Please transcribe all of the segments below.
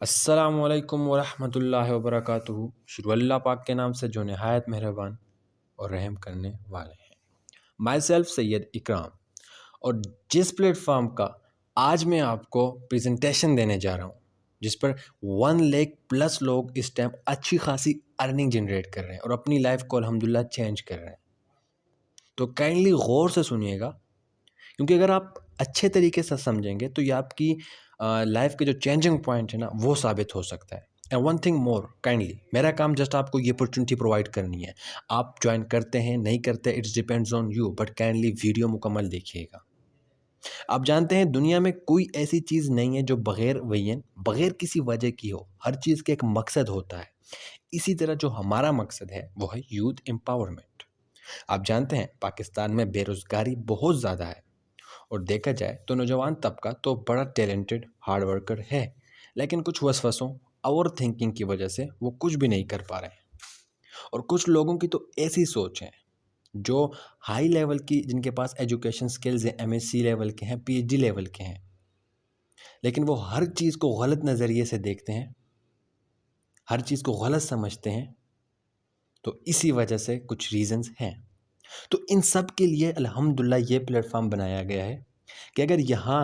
अस्सलामुअलैकुम वरहमतुल्लाहि वबरकातुहू। शुरू अल्लाह पाक के नाम से जो नहायत मेहरबान और रहम करने वाले हैं। माई सेल्फ सैयद इकराम, और जिस प्लेटफॉर्म का आज मैं आपको प्रेजेंटेशन देने जा रहा हूँ, जिस पर 1 लाख प्लस लोग इस टाइम अच्छी खासी अर्निंग जनरेट कर रहे हैं और अपनी लाइफ को अल्हम्दुलिल्लाह चेंज कर रहे हैं, तो काइंडली गौर से सुनिएगा, क्योंकि अगर आप अच्छे तरीके से समझेंगे तो ये आपकी लाइफ के जो चेंजिंग पॉइंट है ना, वो साबित हो सकता है। And one thing more, kindly मेरा काम जस्ट आपको ये अपॉर्चुनिटी प्रोवाइड करनी है। आप ज्वाइन करते हैं नहीं करते, it's depends on you, but kindly video मुकम्मल देखिएगा। आप जानते हैं दुनिया में कोई ऐसी चीज़ नहीं है जो बगैर किसी वजह की हो। हर चीज़ का एक मकसद होता है। इसी तरह जो हमारा मकसद है वो है यूथ एम्पावरमेंट। आप जानते हैं पाकिस्तान में बेरोज़गारी बहुत ज़्यादा है, और देखा जाए तो नौजवान तबका तो बड़ा टैलेंटेड हार्ड वर्कर है, लेकिन कुछ वसवसों ओवर थिंकिंग की वजह से वो कुछ भी नहीं कर पा रहे हैं। और कुछ लोगों की तो ऐसी सोच है जो हाई लेवल की, जिनके पास एजुकेशन स्किल्स हैं, एमएससी लेवल के हैं, पीएचडी लेवल के हैं, लेकिन वो हर चीज़ को गलत नज़रिए से देखते हैं, हर चीज़ को गलत समझते हैं। तो इसी वजह से कुछ रीजंस हैं। तो इन सब के लिए अल्हम्दुलिल्लाह ये प्लेटफॉर्म बनाया गया है कि अगर यहाँ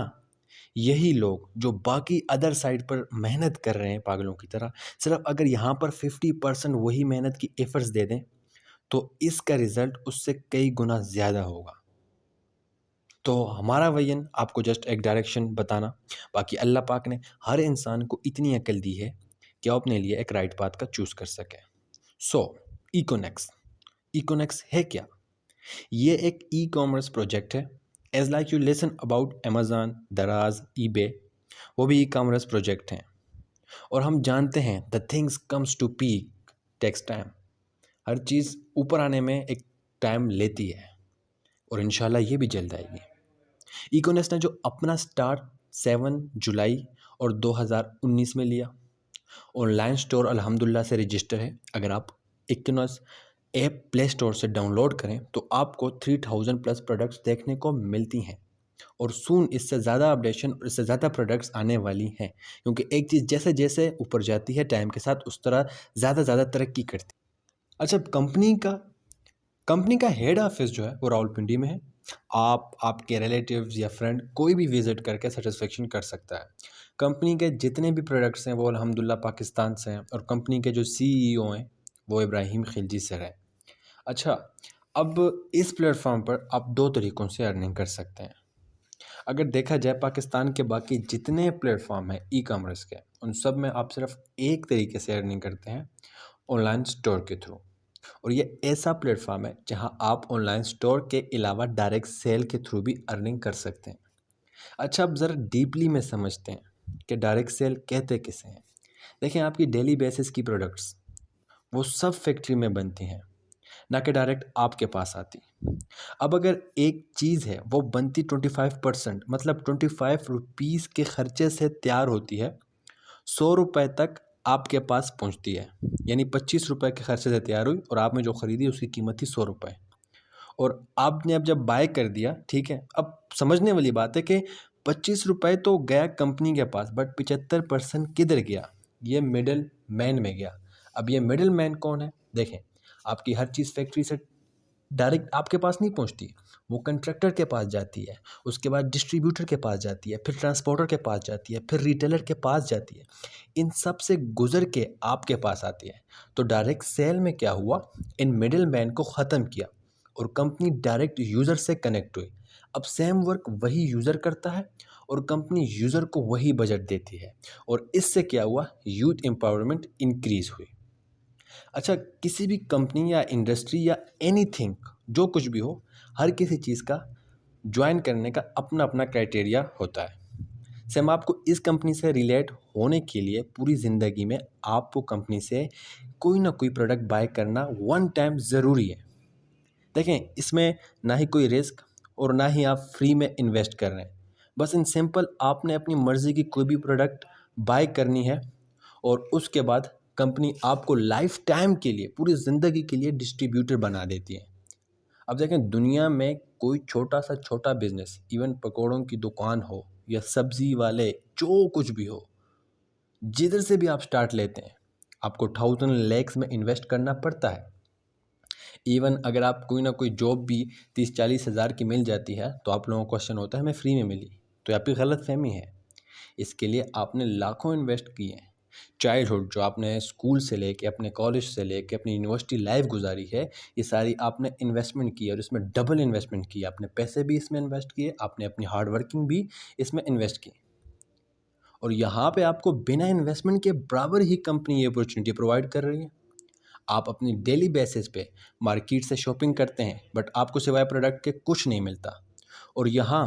यही लोग जो बाकी अदर साइड पर मेहनत कर रहे हैं पागलों की तरह, सिर्फ अगर यहाँ पर 50% वही मेहनत की एफर्ट्स दे दें, तो इसका रिजल्ट उससे कई गुना ज़्यादा होगा। तो हमारा वयन आपको जस्ट एक डायरेक्शन बताना, बाकी अल्लाह पाक ने हर इंसान को इतनी अकल दी है कि वो अपने लिए एक राइट पाथ का चूज़ कर सके। सो इकोनेक्स, इकोनेक्स है क्या? ये एक ई कॉमर्स प्रोजेक्ट है। As like you listen about Amazon, Daraz, eBay, वो भी ई कॉमर्स प्रोजेक्ट हैं। और हम जानते हैं the things comes to peak takes time. हर चीज़ ऊपर आने में एक टाइम लेती है, और इंशाल्लाह ये भी जल्द आएगी। इकोनेस ने जो अपना स्टार्ट 7 जुलाई और 2019 में लिया। ऑनलाइन स्टोर अल्हम्दुलिल्लाह से रजिस्टर है। अगर आप इकोनस ऐप प्ले स्टोर से डाउनलोड करें तो आपको 3000 प्लस प्रोडक्ट्स देखने को मिलती हैं, और सून इससे ज़्यादा अपडेशन और इससे ज़्यादा प्रोडक्ट्स आने वाली हैं, क्योंकि एक चीज़ जैसे जैसे ऊपर जाती है टाइम के साथ उस तरह ज़्यादा तरक्की करती है। अच्छा, कंपनी का हेड ऑफिस जो है वो रावलपिंडी में है। आप, आपके रिलेटिव्स या फ्रेंड कोई भी विज़िट करके सेटिस्फेक्शन कर सकता है। कंपनी के जितने भी प्रोडक्ट्स हैं वो अल्हम्दुलिल्लाह पाकिस्तान से हैं, और कंपनी के जो सीईओ हैं वो इब्राहिम खिलजी सर हैं। अच्छा, अब इस प्लेटफॉर्म पर आप दो तरीक़ों से अर्निंग कर सकते हैं। अगर देखा जाए पाकिस्तान के बाकी जितने प्लेटफॉर्म हैं ई कॉमर्स के, उन सब में आप सिर्फ एक तरीके से अर्निंग करते हैं, ऑनलाइन स्टोर के थ्रू। और ये ऐसा प्लेटफॉर्म है जहां आप ऑनलाइन स्टोर के अलावा डायरेक्ट सेल के थ्रू भी अर्निंग कर सकते हैं। अच्छा, अब ज़रा डीपली में समझते हैं कि डायरेक्ट सेल कहते किसे हैं। देखें, आपकी डेली बेसिस की प्रोडक्ट्स वो सब फैक्ट्री में बनती हैं, ना कि डायरेक्ट आपके पास आती। अब अगर एक चीज़ है वो बनती 25%, मतलब 25 रुपीज़ के खर्चे से तैयार होती है, 100 रुपये तक आपके पास पहुंचती है। यानी 25 रुपये के खर्चे से तैयार हुई और आपने जो ख़रीदी उसकी कीमत थी 100 रुपये। और आपने अब जब बाय कर दिया, ठीक है, अब समझने वाली बात है कि 25 रुपये तो गया कंपनी के पास, बट 75% किधर गया? ये मिडल मैन में गया। अब ये मिडल मैन कौन है? देखें, आपकी हर चीज़ फैक्ट्री से डायरेक्ट आपके पास नहीं पहुंचती, वो कंट्रैक्टर के पास जाती है, उसके बाद डिस्ट्रीब्यूटर के पास जाती है, फिर ट्रांसपोर्टर के पास जाती है, फिर रिटेलर के पास जाती है। इन सब से गुजर के आपके पास आती है। तो डायरेक्ट सेल में क्या हुआ, इन मिडिल मैन को ख़त्म किया और कंपनी डायरेक्ट यूज़र से कनेक्ट हुई। अब सेम वर्क वही यूज़र करता है और कंपनी यूज़र को वही बजट देती है, और इससे क्या हुआ, यूथ एम्पावरमेंट इंक्रीज़ हुई। अच्छा, किसी भी कंपनी या इंडस्ट्री या एनीथिंग, जो कुछ भी हो, हर किसी चीज़ का ज्वाइन करने का अपना अपना क्राइटेरिया होता है। सेम आपको इस कंपनी से रिलेट होने के लिए पूरी ज़िंदगी में आपको कंपनी से कोई ना कोई प्रोडक्ट बाय करना वन टाइम ज़रूरी है। देखें, इसमें ना ही कोई रिस्क और ना ही आप फ्री में इन्वेस्ट कर रहे हैं। बस इन सिंपल आपने अपनी मर्ज़ी की कोई भी प्रोडक्ट बाय करनी है, और उसके बाद कंपनी आपको लाइफ टाइम के लिए, पूरी ज़िंदगी के लिए डिस्ट्रीब्यूटर बना देती है। अब देखें, दुनिया में कोई छोटा सा छोटा बिज़नेस, इवन पकौड़ों की दुकान हो या सब्ज़ी वाले, जो कुछ भी हो, जिधर से भी आप स्टार्ट लेते हैं आपको 1000 lakhs में इन्वेस्ट करना पड़ता है। इवन अगर आप कोई ना कोई जॉब भी 30-40 हज़ार की मिल जाती है तो आप लोगों को क्वेश्चन होता है हमें फ्री में मिली, तो यहाँ पे गलत फहमी है। इसके लिए आपने लाखों इन्वेस्ट किए हैं। चाइल्डहुड जो आपने स्कूल से लेके अपने कॉलेज से लेके अपनी यूनिवर्सिटी लाइफ गुजारी है, ये सारी आपने इन्वेस्टमेंट की और इसमें डबल इन्वेस्टमेंट की। आपने पैसे भी इसमें इन्वेस्ट किए, आपने अपनी हार्ड वर्किंग भी इसमें इन्वेस्ट की, और यहाँ पे आपको बिना इन्वेस्टमेंट के बराबर ही कंपनी ये अपॉर्चुनिटी प्रोवाइड कर रही है। आप अपनी डेली बेसिस पे मार्केट से शॉपिंग करते हैं बट आपको सिवाय प्रोडक्ट के कुछ नहीं मिलता, और यहाँ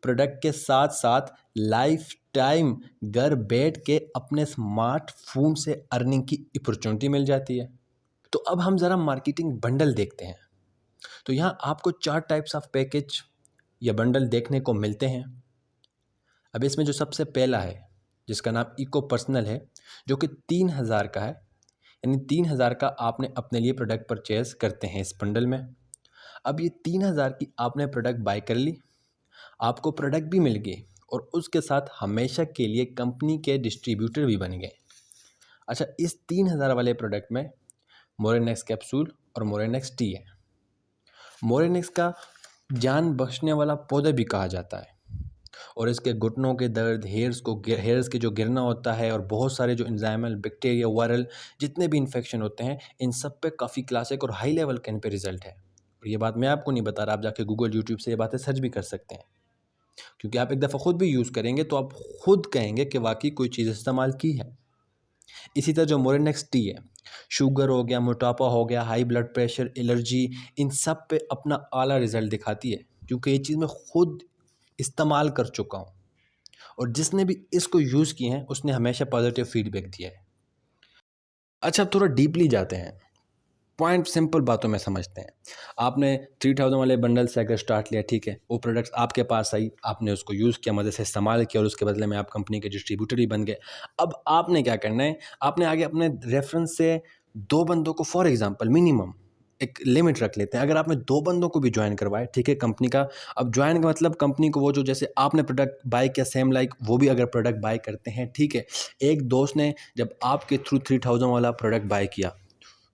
प्रोडक्ट के साथ साथ लाइफ टाइम घर बैठ के अपने स्मार्टफोन से अर्निंग की अपॉर्चुनिटी मिल जाती है। तो अब हम ज़रा मार्केटिंग बंडल देखते हैं। तो यहाँ आपको 4 टाइप्स ऑफ पैकेज या बंडल देखने को मिलते हैं। अब इसमें जो सबसे पहला है जिसका नाम इको पर्सनल है, जो कि 3000 का है, यानी 3000 का आपने अपने लिए प्रोडक्ट परचेज करते हैं इस बंडल में। अब ये 3000 की आपने प्रोडक्ट बाय कर ली, आपको प्रोडक्ट भी मिल गई और उसके साथ हमेशा के लिए कंपनी के डिस्ट्रीब्यूटर भी बन गए। अच्छा, इस 3000 वाले प्रोडक्ट में मोरेनेक्स कैप्सूल और मोरेनेक्स टी है। मोरेनेक्स का जान बख्शने वाला पौधा भी कहा जाता है, और इसके घुटनों के दर्द, हेयर्स के जो गिरना होता है, और बहुत सारे जो इंजाइमल बैक्टीरिया वायरल जितने भी इन्फेक्शन होते हैं, इन सब पे काफ़ी क्लासिक और हाई लेवल के इन पे रिजल्ट है। और ये बात मैं आपको नहीं बता रहा, आप जाके गूगल यूट्यूब से ये बातें सर्च भी कर सकते हैं, क्योंकि आप एक दफ़ा खुद भी यूज़ करेंगे तो आप खुद कहेंगे कि वाकई कोई चीज़ इस्तेमाल की है। इसी तरह जो मोरेनेक्स टी है, शुगर हो गया, मोटापा हो गया, हाई ब्लड प्रेशर, एलर्जी, इन सब पे अपना आला रिजल्ट दिखाती है, क्योंकि ये चीज़ मैं खुद इस्तेमाल कर चुका हूँ, और जिसने भी इसको यूज़ किए हैं उसने हमेशा पॉजिटिव फीडबैक दिया है। अच्छा, अब थोड़ा डीपली जाते हैं, पॉइंट सिंपल बातों में समझते हैं। आपने 3000 वाले बंडल से अगर स्टार्ट लिया, ठीक है, वो प्रोडक्ट्स आपके पास आई, आपने उसको यूज़ किया, मज़े से इस्तेमाल किया, और उसके बदले में आप कंपनी के डिस्ट्रीब्यूटर ही बन गए। अब आपने क्या करना है, आपने आगे अपने रेफरेंस से 2 बंदों को, फॉर एग्जांपल मिनिमम एक लिमिट रख लेते हैं, अगर आपने 2 बंदों को भी ज्वाइन करवाए, ठीक है, कंपनी का। अब ज्वाइन का मतलब कंपनी को वो जो जैसे आपने प्रोडक्ट बाय किया सेम लाइक वो भी अगर प्रोडक्ट बाय करते हैं, ठीक है। एक दोस्त ने जब आपके थ्रू 3000 वाला प्रोडक्ट बाय किया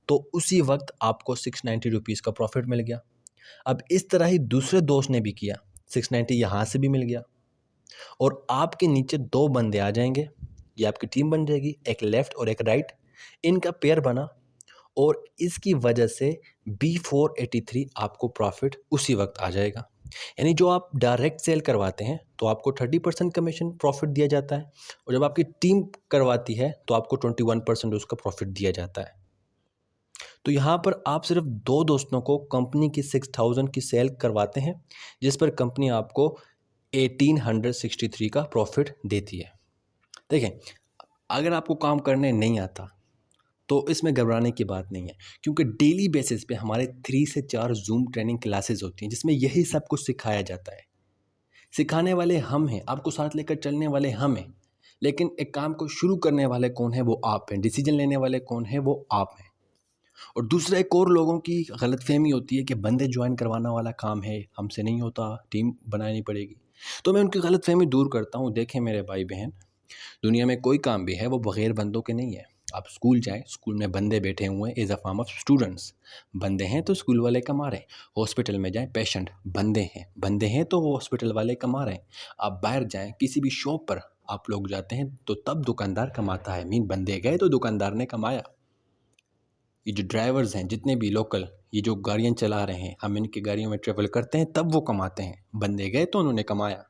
तो उसी वक्त आपको 690 रुपीज़ का प्रॉफिट मिल गया। अब इस तरह ही दूसरे दोस्त ने भी किया, 690 यहाँ से भी मिल गया, और आपके नीचे 2 बंदे आ जाएंगे, ये आपकी टीम बन जाएगी, एक लेफ्ट और एक राइट, इनका पेयर बना, और इसकी वजह से B483 आपको प्रॉफिट उसी वक्त आ जाएगा। यानी जो आप डायरेक्ट सेल करवाते हैं तो आपको 30% कमीशन प्रॉफिट दिया जाता है, और जब आपकी टीम करवाती है तो आपको 21% उसका प्रॉफिट दिया जाता है। तो यहाँ पर आप सिर्फ 2 दोस्तों को कंपनी की 6000 की सेल करवाते हैं, जिस पर कंपनी आपको 1863 का प्रॉफिट देती है। देखें, अगर आपको काम करने नहीं आता तो इसमें घबराने की बात नहीं है, क्योंकि डेली बेसिस पे हमारे 3 से 4 जूम ट्रेनिंग क्लासेस होती हैं जिसमें यही सब कुछ सिखाया जाता है। सिखाने वाले हम हैं, आपको साथ लेकर चलने वाले हम हैं, लेकिन एक काम को शुरू करने वाले कौन है, वो आप हैं। डिसीजन लेने वाले कौन है, वो आप हैं। और दूसरा, एक और लोगों की गलतफहमी होती है कि बंदे ज्वाइन करवाना वाला काम है, हमसे नहीं होता, टीम बनानी पड़ेगी। तो मैं उनकी गलतफहमी दूर करता हूँ। देखें मेरे भाई बहन, दुनिया में कोई काम भी है वो बगैर बंदों के नहीं है। आप स्कूल जाएँ, स्कूल में बंदे बैठे हुए हैं, as a form of students. बंदे हैं तो स्कूल वाले कमा रहे हैं। हॉस्पिटल में जाएँ, पेशेंट बंदे हैं तो वो हॉस्पिटल वाले कमा रहे हैं। आप बाहर जाएँ, किसी भी शॉप पर आप लोग जाते हैं तो तब दुकानदार कमाता है, मीन बंदे गए तो दुकानदार ने कमाया। ये जो ड्राइवर्स हैं जितने भी लोकल, ये जो गाड़ियाँ चला रहे हैं, हम इनकी गाड़ियों में ट्रेवल करते हैं तब वो कमाते हैं, बंदे गए तो उन्होंने कमाया।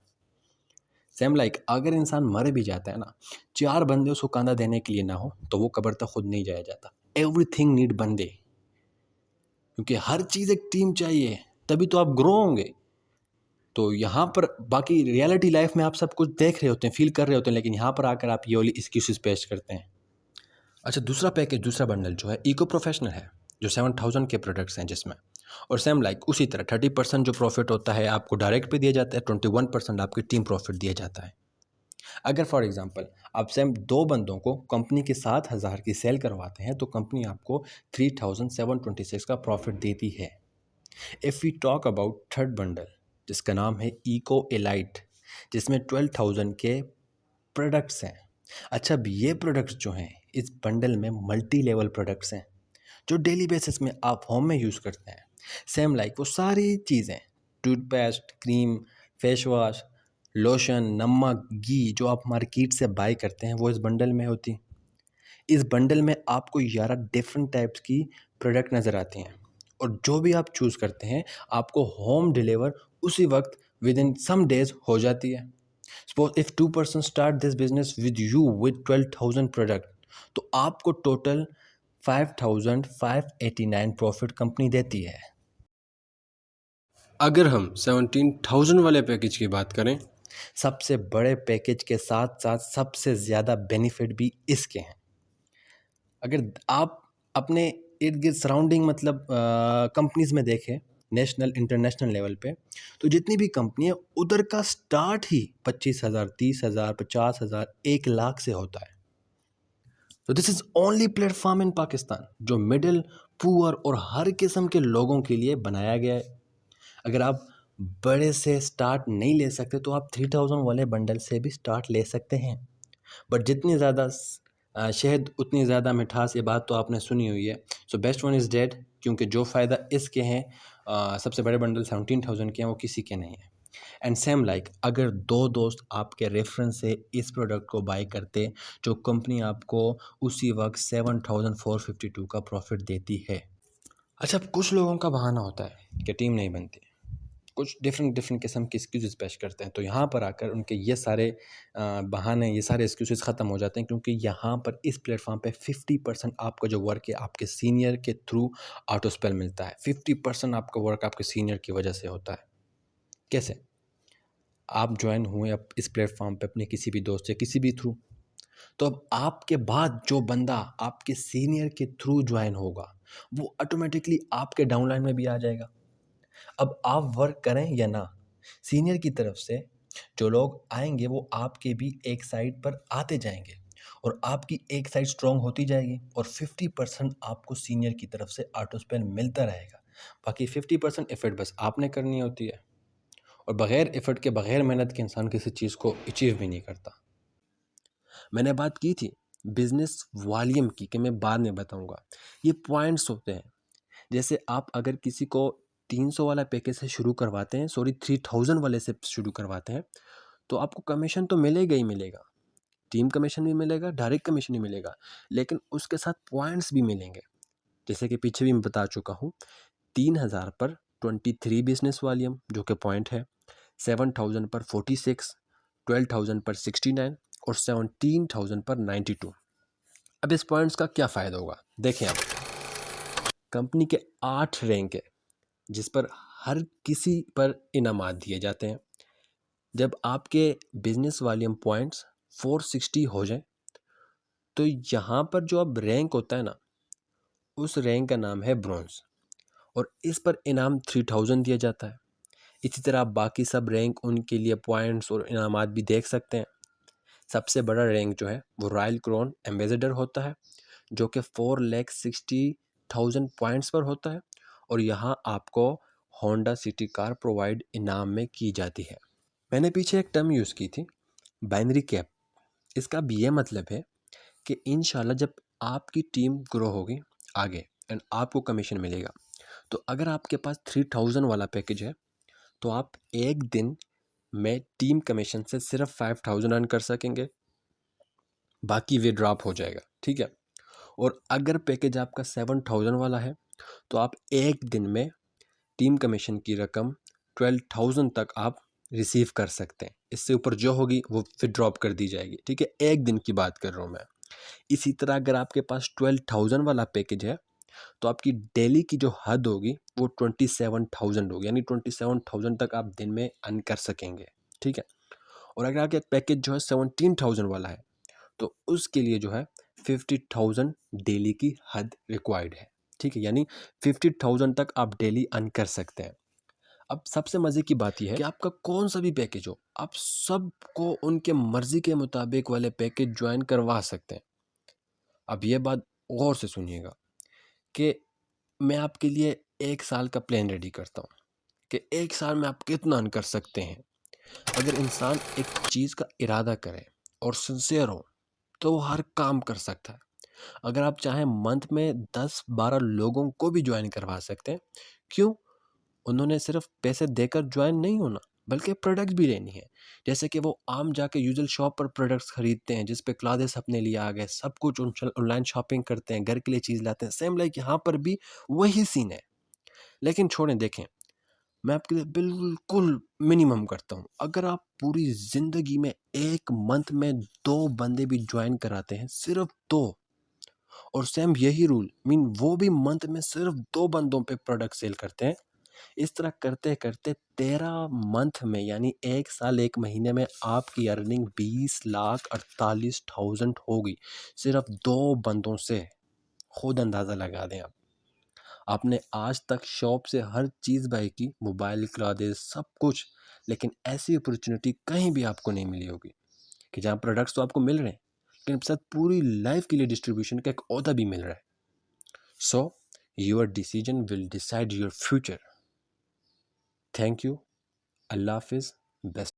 सेम लाइक अगर इंसान मर भी जाता है ना, 4 बंदे उसको कंधा देने के लिए ना हो तो वो कब्र तक खुद नहीं जाया जाता। एवरीथिंग नीड बंदे, क्योंकि हर चीज़ एक टीम चाहिए, तभी तो आप ग्रो होंगे। तो यहाँ पर बाकी रियलिटी लाइफ में आप सब कुछ देख रहे होते हैं, फील कर रहे होते हैं, लेकिन यहाँ पर आकर आप ये वाली एक्सक्यूजेस पेश करते हैं। अच्छा, दूसरा पैकेज, दूसरा बंडल जो है इको प्रोफेशनल है, जो 7000 के प्रोडक्ट्स हैं जिसमें, और सेम लाइक उसी तरह 30% जो प्रॉफिट होता है आपको डायरेक्ट पे दिया जाता है, 21% आपकी टीम प्रॉफिट दिया जाता है। अगर फॉर एग्जांपल आप सेम 2 बंदों को कंपनी के 7000 की सेल करवाते हैं तो कंपनी आपको 3726 का प्रॉफिट देती है। If we talk about third bundle जिसका नाम है इको एलाइट, जिसमें 12000 के प्रोडक्ट्स हैं, अच्छा, अब ये प्रोडक्ट्स जो हैं इस बंडल में मल्टी लेवल प्रोडक्ट्स हैं जो डेली बेसिस में आप होम में यूज़ करते हैं। सेम लाइक वो सारी चीज़ें, toothpaste, cream, face wash, lotion, नमक, घी जो आप मार्केट से बाय करते हैं वो इस बंडल में होती। इस बंडल में आपको 11 डिफरेंट टाइप्स की प्रोडक्ट नज़र आती हैं और जो भी आप चूज़ करते हैं आपको होम डिलीवर उसी वक्त विद इन सम डेज हो जाती है। Suppose if 2 person start this business with you with 12,000 product, तो आपको टोटल 5,589 प्रॉफिट कंपनी देती है। अगर हम 17,000 वाले पैकेज की बात करें, सबसे बड़े पैकेज के साथ साथ सबसे ज़्यादा बेनिफिट भी इसके हैं। अगर आप अपने इर्द गिर्द सराउंडिंग मतलब कंपनीज में देखें, नेशनल इंटरनेशनल लेवल पे, तो जितनी भी कंपनी है उधर का स्टार्ट ही 25,000, 30,000, 50,000, 1 लाख से होता है। तो दिस इज़ ओनली प्लेटफॉर्म इन पाकिस्तान जो मिडिल, पुअर और हर किस्म के लोगों के लिए बनाया गया है। अगर आप बड़े से स्टार्ट नहीं ले सकते तो आप 3,000 वाले बंडल से भी स्टार्ट ले सकते हैं। बट जितनी ज़्यादा शहद उतनी ज़्यादा मिठास, ये बात तो आपने सुनी हुई है। So best one is dead, क्योंकि जो फ़ायदा इसके हैं सबसे बड़े बंडल 17,000 के हैं वो किसी के नहीं है। एंड सेम लाइक अगर दो दोस्त आपके रेफरेंस से इस प्रोडक्ट को बाय करते, जो कंपनी आपको उसी वक्त 7,452 का प्रॉफिट देती है। अच्छा, अब कुछ लोगों का बहाना होता है कि टीम नहीं बनती, कुछ डिफरेंट डिफरेंट किस्म की एक्सक्यूज़ेस पेश करते हैं, तो यहाँ पर आकर उनके ये सारे बहाने, ये सारे एक्सक्यूज़ेस ख़त्म हो जाते हैं, क्योंकि यहाँ पर इस प्लेटफॉर्म पे 50% आपका जो वर्क है आपके सीनियर के थ्रू ऑटो स्पेल मिलता है। 50% आपका वर्क आपके सीनियर की वजह से होता है। कैसे? आप ज्वाइन हुए अब इस प्लेटफॉर्म पे अपने किसी भी दोस्त से किसी भी थ्रू, तो अब आपके बाद जो बंदा आपके सीनियर के थ्रू ज्वाइन होगा वो ऑटोमेटिकली आपके डाउनलाइन में भी आ जाएगा। अब आप वर्क करें या ना, सीनियर की तरफ से जो लोग आएंगे वो आपके भी एक साइड पर आते जाएंगे और आपकी एक साइड स्ट्रांग होती जाएगी और 50% आपको सीनियर की तरफ से ऑटो स्पेल मिलता रहेगा। बाकी 50% एफर्ट बस आपने करनी होती है, और बग़ैर एफर्ट के, बग़ैर मेहनत के इंसान किसी चीज़ को अचीव भी नहीं करता। मैंने बात की थी बिजनेस वॉल्यूम की कि मैं बाद में बताऊंगा। ये पॉइंट्स होते हैं, जैसे आप अगर किसी को 300 वाला पैकेज से शुरू करवाते हैं, सॉरी 3,000 वाले से शुरू करवाते हैं, तो आपको कमीशन तो मिलेगा ही मिलेगा, टीम कमीशन भी मिलेगा, डायरेक्ट कमीशन भी मिलेगा, लेकिन उसके साथ पॉइंट्स भी मिलेंगे। जैसे कि पीछे भी मैं बता चुका हूँ, 3,000 पर 23 बिजनेस वॉल्यूम जो कि पॉइंट है, 7,000 पर 46, 12,000 पर 69 और 17,000 पर 92। अब इस पॉइंट्स का क्या फ़ायदा होगा, देखें आप। कंपनी के 8 रैंक है जिस पर हर किसी पर इनामात दिए जाते हैं। जब आपके बिजनेस वॉल्यूम पॉइंट्स 460 हो जाए तो यहाँ पर जो अब रैंक होता है ना, उस रैंक का नाम है ब्रॉन्ज, और इस पर इनाम 3,000 दिया जाता है। इसी तरह आप बाकी सब रैंक, उनके लिए पॉइंट्स और इनामात भी देख सकते हैं। सबसे बड़ा रैंक जो है वो रॉयल क्राउन एम्बेसडर होता है, जो कि 4,60,000 पॉइंट्स पर होता है, और यहाँ आपको होंडा सिटी कार प्रोवाइड इनाम में की जाती है। मैंने पीछे एक टर्म यूज़ की थी, बाइनरी कैप। इसका भी ये मतलब है कि इंशाल्लाह जब आपकी टीम ग्रो होगी आगे एंड आपको कमीशन मिलेगा, तो अगर आपके पास 3,000 वाला पैकेज है तो आप एक दिन में टीम कमीशन से सिर्फ 5,000 अर्न कर सकेंगे, बाकी वे ड्रॉप हो जाएगा, ठीक है। और अगर पैकेज आपका 7,000 वाला है तो आप एक दिन में टीम कमीशन की रकम 12,000 तक आप रिसीव कर सकते हैं। इससे ऊपर जो होगी वो फिर ड्रॉप कर दी जाएगी, ठीक है। एक दिन की बात कर रहा हूँ मैं। इसी तरह अगर आपके पास 12,000 वाला पैकेज है तो आपकी डेली की जो हद होगी वो 27,000 होगी, यानी 27,000 तक आप दिन में अर्न कर सकेंगे, ठीक है। और अगर आपके पैकेज जो है 17,000 वाला है तो उसके लिए जो है 50,000 डेली की हद रिक्वायर्ड है, ठीक है। यानी 50,000 तक आप डेली अर्न कर सकते हैं। अब सबसे मज़े की बात यह है कि आपका कौन सा भी पैकेज हो, आप सबको उनके मर्ज़ी के मुताबिक वाले पैकेज ज्वाइन करवा सकते हैं। अब ये बात गौर से सुनिएगा कि मैं आपके लिए 1 साल का प्लान रेडी करता हूँ कि 1 साल में आप कितना अर्न कर सकते हैं। अगर इंसान एक चीज़ का इरादा करे और सिंसियर हो तो वो हर काम कर सकता है। अगर आप चाहें मंथ में 10-12 लोगों को भी ज्वाइन करवा सकते हैं। क्यों? उन्होंने सिर्फ पैसे देकर ज्वाइन नहीं होना, बल्कि प्रोडक्ट भी लेनी है। जैसे कि वो आम जाके यूजुअल शॉप पर प्रोडक्ट्स खरीदते हैं, जिस पे क्लॉथेस अपने लिए आ गए, सब कुछ ऑनलाइन शॉपिंग करते हैं, घर के लिए चीज़ लाते हैं। सेम लाइक यहाँ पर भी वही सीन है। लेकिन छोड़ें, देखें, मैं आपके लिए बिल्कुल मिनिमम करता हूँ। अगर आप पूरी ज़िंदगी में एक मंथ में 2 बंदे भी ज्वाइन कराते हैं, सिर्फ 2, और सेम यही रूल वो भी मंथ में सिर्फ 2 बंदों पे प्रोडक्ट सेल करते हैं। इस तरह करते करते 13 मंथ में, यानी 1 साल 1 महीने में आपकी अर्निंग 20,48,000 होगी, सिर्फ 2 बंदों से। खुद अंदाज़ा लगा दें आप। आपने आज तक शॉप से हर चीज़ बाय की, मोबाइल, क्लॉथेस, सब कुछ, लेकिन ऐसी अपॉर्चुनिटी कहीं भी आपको नहीं मिली होगी कि जहाँ प्रोडक्ट्स तो आपको मिल रहे हैं, लेकिन साथ पूरी लाइफ के लिए डिस्ट्रीब्यूशन का एक ओहदा भी मिल रहा है। So your decision will decide your future. Thank you. अल्लाह हाफिज़। बेस्ट